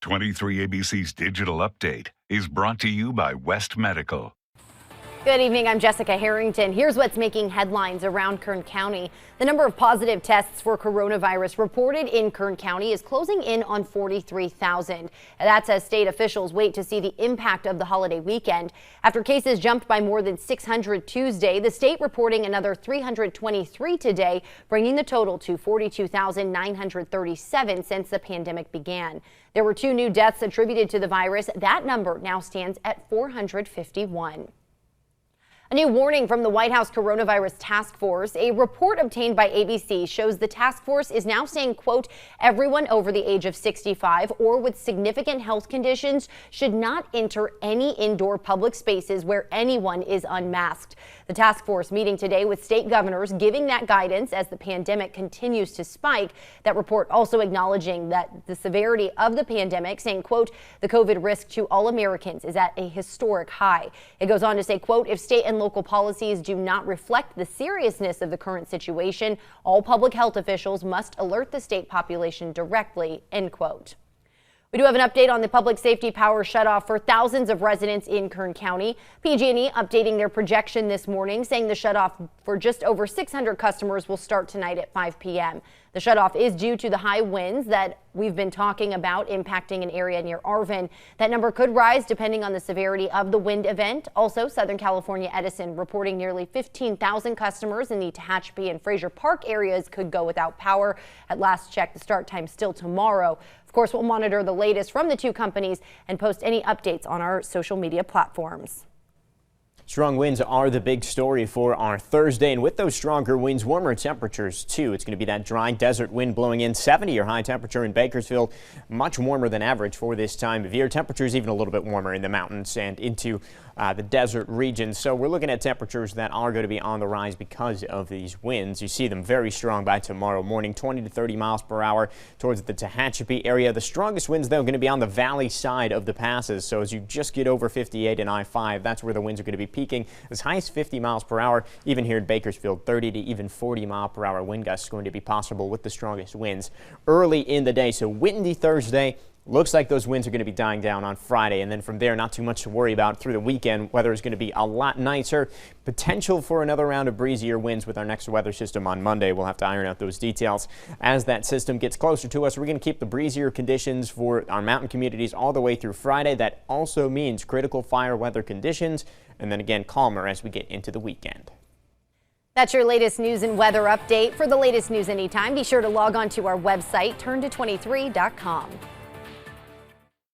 23 ABC's Digital Update is brought to you by West Medical. Good evening, I'm Jessica Harrington. Here's what's making headlines around Kern County. The number of positive tests for coronavirus reported in Kern County is closing in on 43,000. That's as state officials wait to see the impact of the holiday weekend. After cases jumped by more than 600 Tuesday, the state reporting another 323 today, bringing the total to 42,937 since the pandemic began. There were 2 new deaths attributed to the virus. That number now stands at 451. A new warning from the White House Coronavirus Task Force. A report obtained by ABC shows the task force is now saying, quote, everyone over the age of 65 or with significant health conditions should not enter any indoor public spaces where anyone is unmasked. The task force meeting today with state governors giving that guidance as the pandemic continues to spike. That report also acknowledging that the severity of the pandemic, saying, quote, the COVID risk to all Americans is at a historic high. It goes on to say, quote, if state and local policies do not reflect the seriousness of the current situation, all public health officials must alert the state population directly, end quote. We do have an update on the public safety power shutoff for thousands of residents in Kern County. PG&E updating their projection this morning, saying the shutoff for just over 600 customers will start tonight at 5 p.m. The shutoff is due to the high winds that we've been talking about impacting an area near Arvin. That number could rise depending on the severity of the wind event. Also, Southern California Edison reporting nearly 15,000 customers in the Tehachapi and Fraser Park areas could go without power. At last check, the start time still tomorrow. Of course, we'll monitor the latest from the 2 companies and post any updates on our social media platforms. Strong winds are the big story for our Thursday, and with those stronger winds, warmer temperatures too. It's going to be that dry desert wind blowing in. 70 your high temperature in Bakersfield, much warmer than average for this time of year. Temperatures even a little bit warmer in the mountains and into the desert regions. So we're looking at temperatures that are going to be on the rise because of these winds. You see them very strong by tomorrow morning, 20 to 30 miles per hour towards the Tehachapi area. The strongest winds, though, going to be on the valley side of the passes. So as you just get over 58 and I-5, that's where the winds are going to be peaking as high as 50 miles per hour. Even here in Bakersfield, 30 to even 40 mile per hour wind gusts going to be possible with the strongest winds early in the day. So windy Thursday. Looks like those winds are going to be dying down on Friday, and then from there, not too much to worry about through the weekend. Weather is going to be a lot nicer. Potential for another round of breezier winds with our next weather system on Monday. We'll have to iron out those details as that system gets closer to us. We're going to keep the breezier conditions for our mountain communities all the way through Friday. That also means critical fire weather conditions, and then again calmer as we get into the weekend. That's your latest news and weather update. For the latest news anytime, be sure to log on to our website, turn to23.com.